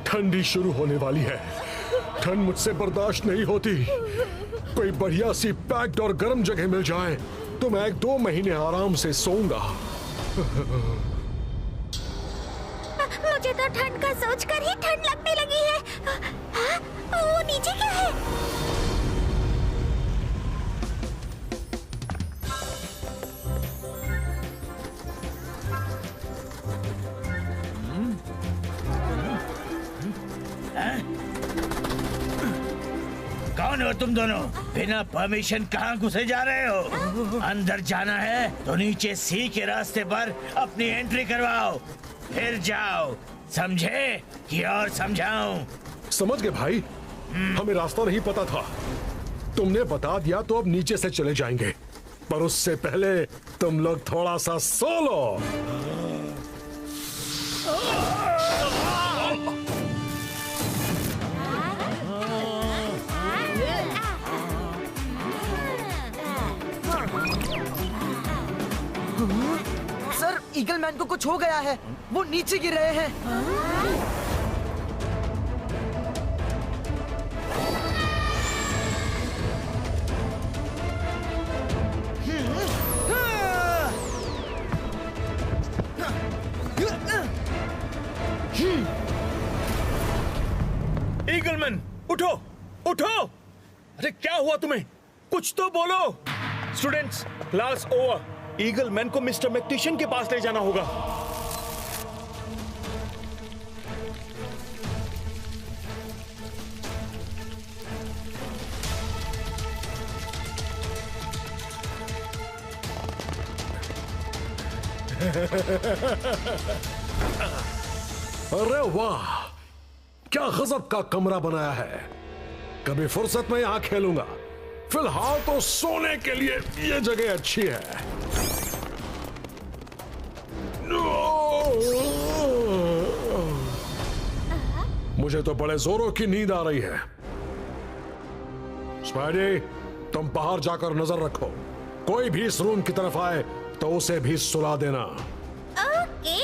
ठंडी शुरू होने वाली है। ठंड मुझसे बर्दाश्त नहीं होती। कोई बढ़िया सी पैक्ड और गर्म जगह मिल जाए तो मैं 1-2 महीने आराम से सोऊंगा। मुझे तो ठंड का सोचकर ही ठंड लगने लगी है। हाँ? वो नीचे क्या है? कौन हो तुम दोनों? बिना परमिशन कहाँ घुसे जा रहे हो? अंदर जाना है तो नीचे सी के रास्ते पर अपनी एंट्री करवाओ, फिर जाओ। समझे कि और समझाऊं? समझ गए भाई, हमें रास्ता नहीं पता था। तुमने बता दिया तो अब नीचे से चले जाएंगे, पर उससे पहले तुम लोग थोड़ा सा सो लो। सर, ईगल मैन को कुछ हो गया है। वो नीचे गिर रहे हैं। ईगलमैन, उठो उठो! अरे क्या हुआ तुम्हें? कुछ तो बोलो। Students, class over. ईगलमैन को मिस्टर मैक्टिशन के पास ले जाना होगा। अरे वाह, क्या गजब का कमरा बनाया है। कभी फुर्सत में यहां खेलूंगा। फिलहाल तो सोने के लिए ये जगह अच्छी है। मुझे तो बड़े जोरों की नींद आ रही है। स्पाइडी, तुम बाहर जाकर नजर रखो। कोई भी इस रूम की तरफ आए तो उसे भी सुला देना। ओके।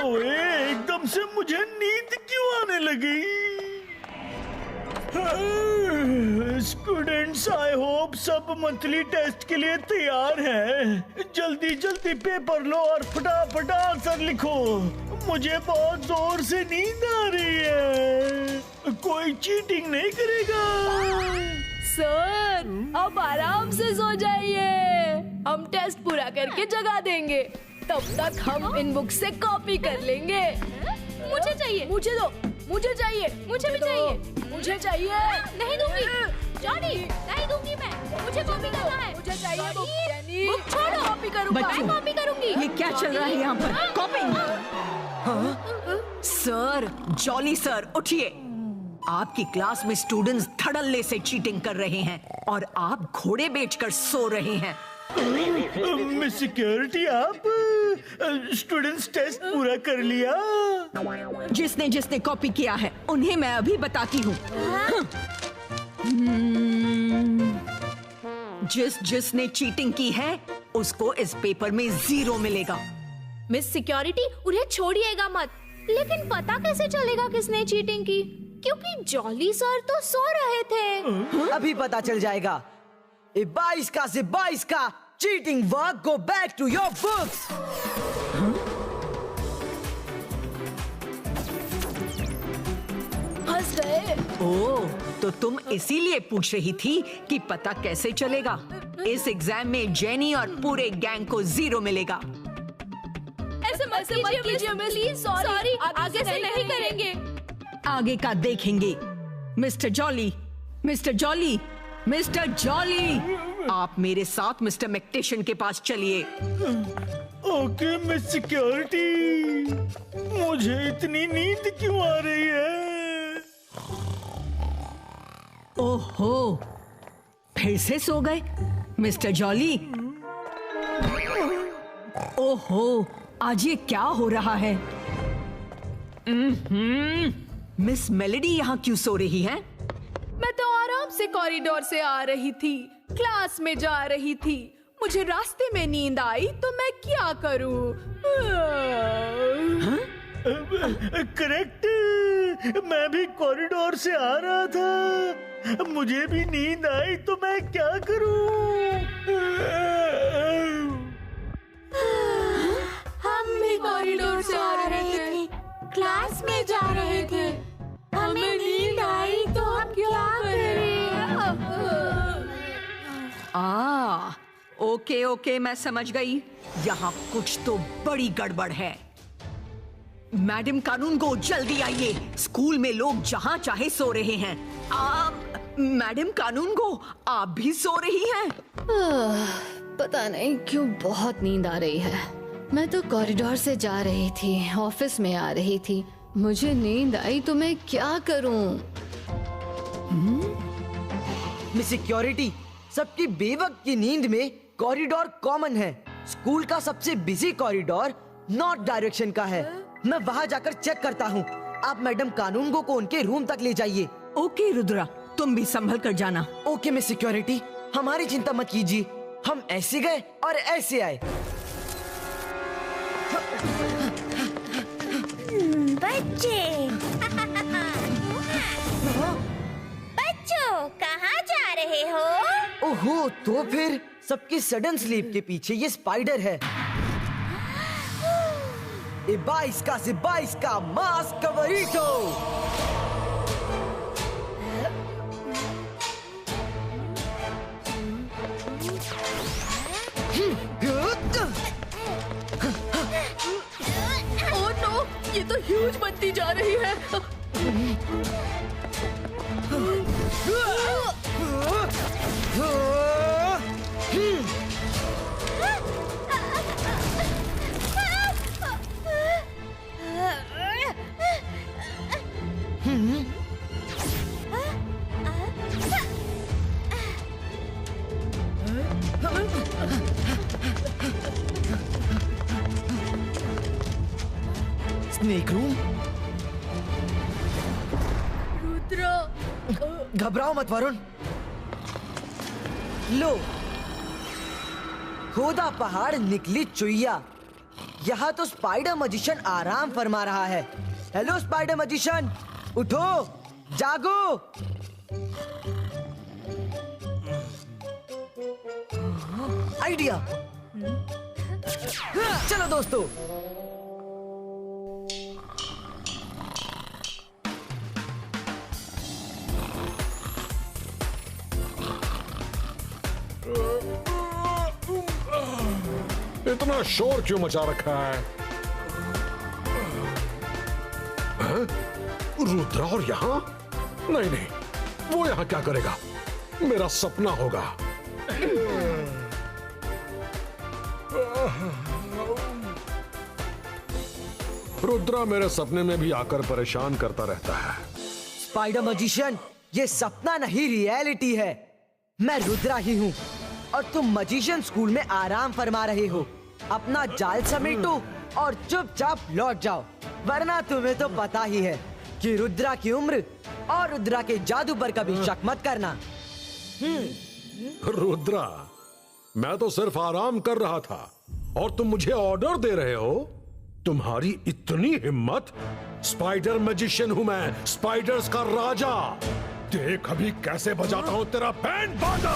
ओए, एकदम से मुझे नींद क्यों आने लगी? स्टूडेंट्स, आई होप सब मंथली टेस्ट के लिए तैयार हैं। जल्दी जल्दी पेपर लो और फटाफट आंसर लिखो। मुझे बहुत जोर से नींद आ रही है। कोई चीटिंग नहीं करेगा? सर, अब आराम से सो जाइए। हम टेस्ट पूरा करके जगा देंगे। तब तक हम इन बुक से कॉपी कर लेंगे। मुझे चाहिए। मुझे दो। मुझे चाहिए। मुझे भी चाहिए। मुझे चाहिए। नहीं दूंगी। जॉनी, नहीं दूंगी मैं। मुझे कॉपी करना है। मुझे चाहिए बुक। जेनी, बुक छोड़ो। कॉपी करूंगा। मैं कॉपी करूंगी। ये क्या चल रहा है यहाँ पर? कॉपी? सर, जॉली सर, उठिए। आपकी क्लास में स्टूडेंट्स धड़ल्ले से चीटिंग कर रहे हैं और आप घोड़े बेचकर सो रहे हैं। मिस सिक्योरिटी, आप स्टूडेंट्स टेस्ट पूरा कर लिया? जिसने जिसने कॉपी किया है उन्हें मैं अभी बताती हूँ। जिसने चीटिंग की है उसको इस पेपर में 0 मिलेगा। मिस सिक्योरिटी, उन्हें छोड़िएगा मत। लेकिन पता कैसे चलेगा किसने चीटिंग की? क्योंकि जॉली सर तो सो रहे थे। अभी पता चल जाएगा। 22 का से 22 का cheating work, go back to your books. फंस गए। ओह, तो तुम इसीलिए पूछ रही थी कि पता कैसे चलेगा। इस एग्जाम में जेनी और पूरे गैंग को 0 मिलेगा। ऐसे मत कीजिए मिस, प्लीज। सॉरी, आगे से नहीं करेंगे। आगे का देखेंगे। Mister jolly, mister jolly, mister jolly, आप मेरे साथ मिस्टर मैक्टिशन के पास चलिए। ओके मिस सिक्योरिटी, मुझे इतनी नींद क्यों आ रही है? ओहो, फिर से सो गए मिस्टर जॉली। ओहो, आज ये क्या हो रहा है? मिस मेलेडी यहाँ क्यों सो रही है? मैं तो आराम से कॉरिडोर से आ रही थी, क्लास में जा रही थी। मुझे रास्ते में नींद आई तो मैं क्या करूं? करेक्ट, मैं भी कॉरिडोर से आ रहा था, मुझे भी नींद आई तो मैं क्या करूं? हम भी कॉरिडोर से आ रहे थे, क्लास में जा रहे थे, हमें नींद आई तो हम क्या करें? ओके, मैं समझ गई। यहाँ कुछ तो बड़ी गड़बड़ है। मैडम कानून को जल्दी आइए, स्कूल में लोग जहाँ चाहे सो रहे हैं। मैडम कानून को आप भी सो रही हैं? पता नहीं क्यों बहुत नींद आ रही है। मैं तो कॉरिडोर से जा रही थी, ऑफिस में आ रही थी, मुझे नींद आई तो मैं क्या करूं? मिस सिक्योरिटी, सबकी बेवक्त की नींद में कॉरिडोर कॉमन है। स्कूल का सबसे बिजी कॉरिडोर नॉर्थ डायरेक्शन का है। मैं वहाँ जाकर चेक करता हूँ। आप मैडम कानूनगो को उनके रूम तक ले जाइए। ओके रुद्रा, तुम भी संभल कर जाना। ओके मिस सिक्योरिटी, हमारी चिंता मत कीजिए, हम ऐसे गए और ऐसे आए। बच्चे बच्चों, कहाँ जा रहे हो? ओहो, तो फिर सबके सडन स्लीप के पीछे ये स्पाइडर है। इबाइस्का से बाइस्का मास्क कवरिटो। ओह नो, ये तो ह्यूज बनती जा रही है। Snake room. रुद्रा, घबराओ मत वरुण। लो, खोदा पहाड़ निकली चुईया। यहाँ तो स्पाइडर मजिशियन आराम फरमा रहा है। हेलो स्पाइडर मजिशियन, उठो, जागो। आइडिया। चलो दोस्तों, इतना शोर क्यों मचा रखा है? हाँ? रुद्रा और यहाँ? नहीं, वो यहाँ क्या करेगा? मेरा सपना होगा। रुद्रा मेरे सपने में भी आकर परेशान करता रहता है। स्पाइडर मजिशियन, ये सपना नहीं रियलिटी है। मैं रुद्रा ही हूँ और तुम मजिशियन स्कूल में आराम फरमा रहे हो। अपना जाल समेटो और चुपचाप लौट जाओ, वरना तुम्हें तो पता ही है कि रुद्रा की उम्र और रुद्रा के जादू पर कभी शक मत करना। रुद्रा, मैं तो सिर्फ आराम कर रहा था और तुम मुझे ऑर्डर दे रहे हो? तुम्हारी इतनी हिम्मत? स्पाइडर मैजिशियन हूं मैं, स्पाइडर्स का राजा। देख अभी कैसे बजाता हूं तेरा बैंड बाजा।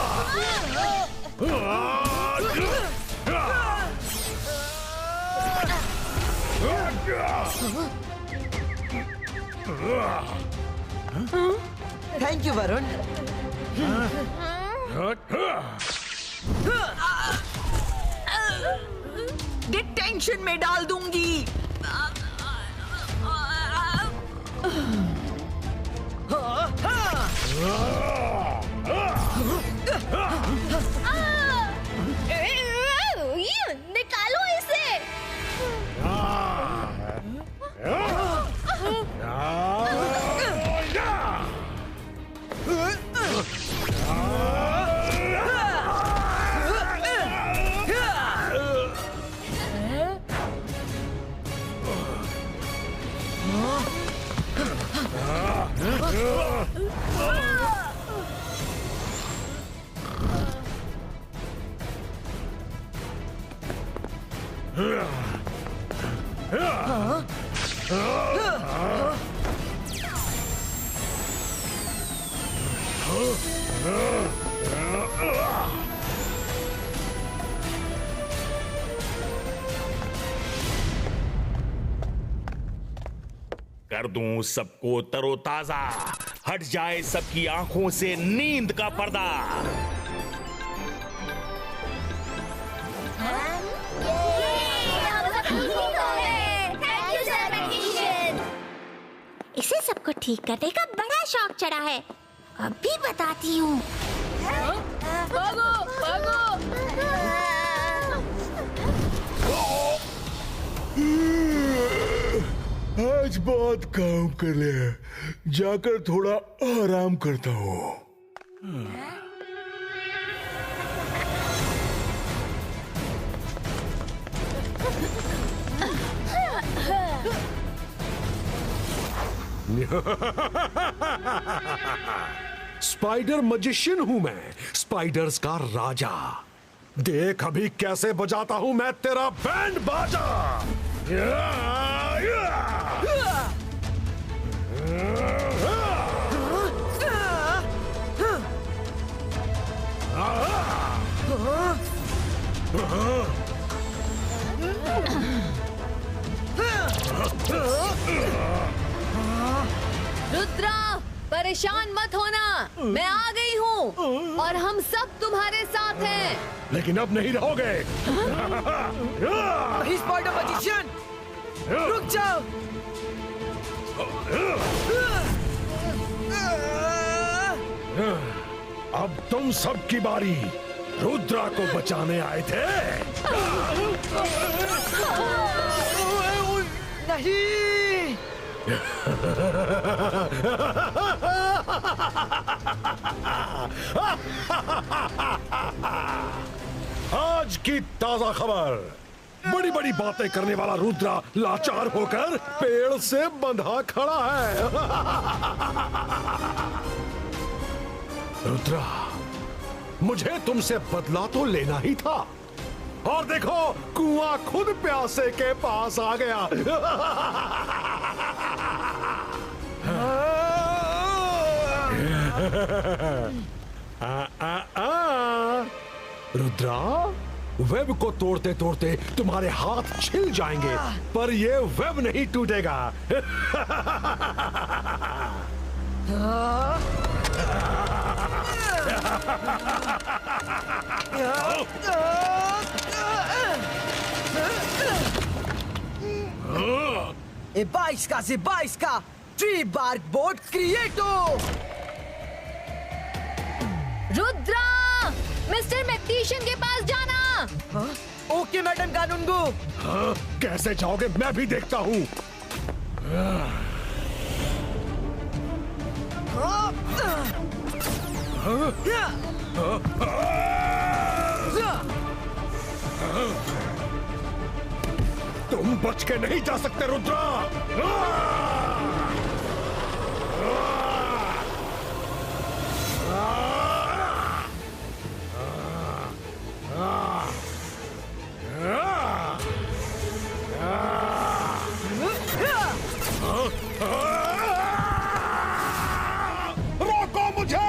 Thank you Varun. डिटेंशन में डाल दूंगी। निकालो इसे। कर दूं सबको तरोताजा, हट जाए सबकी आंखों से नींद का पर्दा। इसे सबको ठीक करने का बड़ा शौक चढ़ा है, अभी बताती हूँ। भागो भागो। आज बहुत काम कर लिया, जाकर थोड़ा आराम करता हूँ। स्पाइडर मैजिशियन हूं मैं, स्पाइडर्स का राजा। देख अभी कैसे बजाता हूं मैं तेरा बैंड बाजा। रुद्रा, परेशान मत होना, मैं आ गई हूँ और हम सब तुम्हारे साथ हैं। लेकिन अब नहीं रहोगे। नहीं स्पाइडर मैजिशियन, रुक जाओ। अब तुम सबकी बारी। रुद्रा को बचाने आए थे। नहीं। आज की ताजा खबर, बड़ी बड़ी बातें करने वाला रुद्रा लाचार होकर पेड़ से बंधा खड़ा है। रुद्रा, मुझे तुमसे बदला तो लेना ही था, और देखो कुआं खुद प्यासे के पास आ गया। रुद्रा, वेब को तोड़ते तोड़ते तुम्हारे हाथ छिल जाएंगे, पर ये वेब नहीं टूटेगा। ए 22 का से 22 का ट्री बार्क बोर्ड क्रिएटो। रुद्रा, मिस्टर मैक्टिशियन के पास जाना। Okay madam Kanungo. कैसे जाओगे मैं भी देखता हूँ। तुम बच के नहीं जा सकते रुद्रा। रोको मुझे।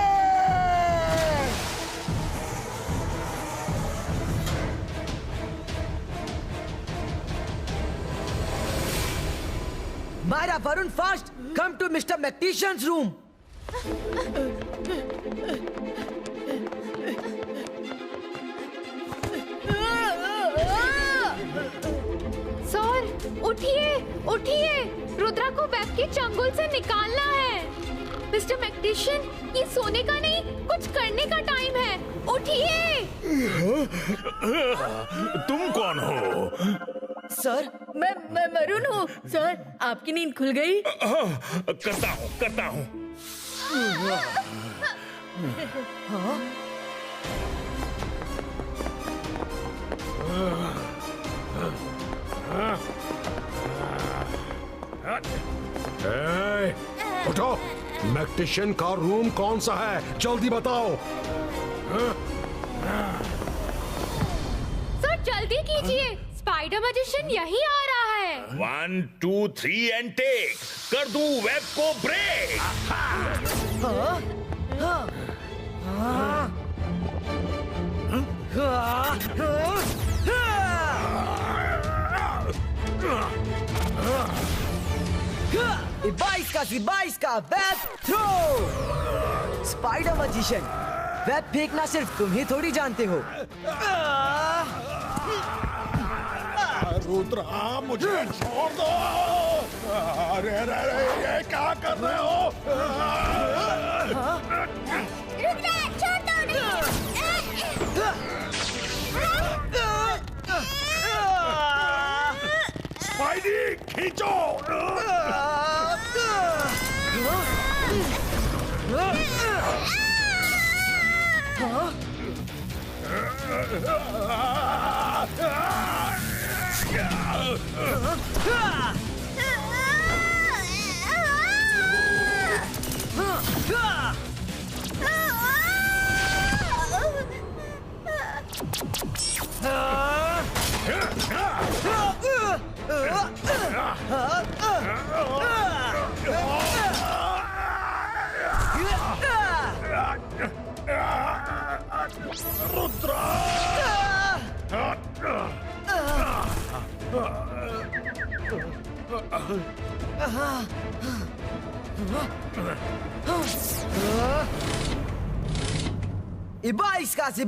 Myra, Varun, fast come to mister मैक्टिशियंस रूम। सर, उठिए उठिए, रुद्रा को वेब के चंगुल से निकालना है। मिस्टर मैक्टिशियन, ये सोने का नहीं, कुछ करने का टाइम है। उठिए। तुम कौन हो? सर, मैं वरुण हूँ। सर, आपकी नींद खुल गई? करता हूँ। उठो, मैक्टिशियन का रूम कौन सा है, जल्दी बताओ। सर जल्दी कीजिए, स्पाइडर मैजिशियन यही आ रहा है। 1 2 3 एंड टेक। कर दूं वेब को ब्रेक। बाईस का web throw. Spider magician, web फेंकना सिर्फ तुम ही थोड़ी जानते हो। रुद्रा, मुझे छोड़ दो। अरे अरे अरे, ये क्या कर रहे हो? रुद्रा, छोड़ दो स्पाइडी, खींचो।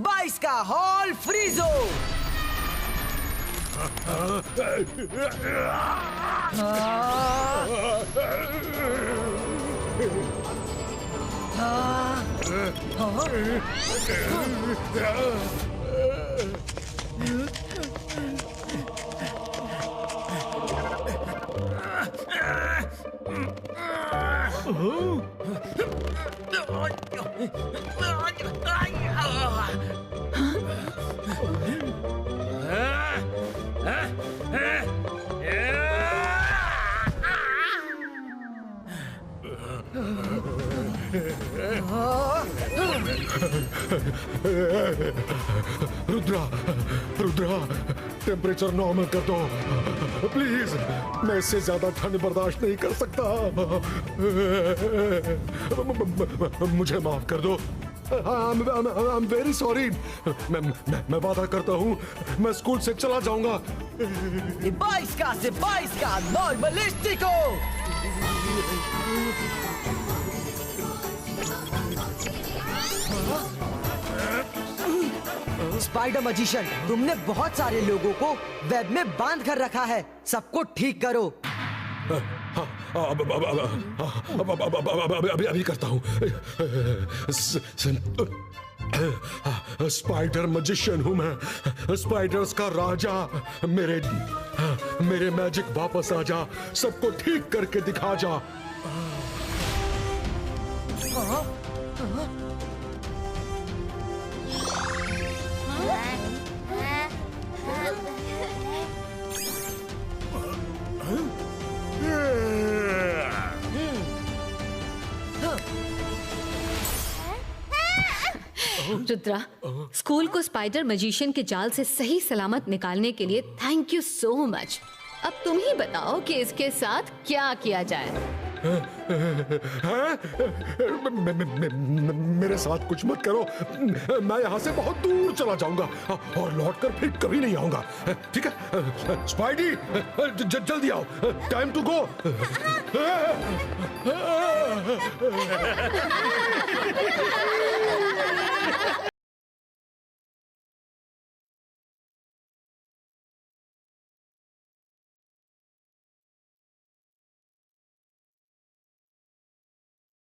बाईस का हॉल फ्रीजो। रुद्रा, टेम्परेचर नॉर्मल कर दो प्लीज। मैं इससे ज्यादा ठंड बर्दाश्त नहीं कर सकता। मुझे माफ कर दो। I'm very sorry। मैं वादा करता हूँ, मैं स्कूल से चला जाऊंगा। 22 का नॉर्मलिस्टिको। स्पाइडर मजिशियन, तुमने बहुत सारे लोगों को वेब में बांध कर रखा है, सबको ठीक करो। अभी करता हूँ। स्पाइडर मजिशियन हूँ मैं, स्पाइडर्स का राजा। मेरे मैजिक वापस आ जा, सबको ठीक करके दिखा जा। रुद्रा, स्कूल को स्पाइडर मजिशियन के जाल से सही सलामत निकालने के लिए थैंक यू सो मच। अब तुम ही बताओ कि इसके साथ क्या किया जाए। मेरे साथ कुछ मत करो, मैं यहाँ से बहुत दूर चला जाऊंगा और लौटकर फिर कभी नहीं आऊंगा। ठीक है स्पाइडी, जल्दी आओ, टाइम टू गो।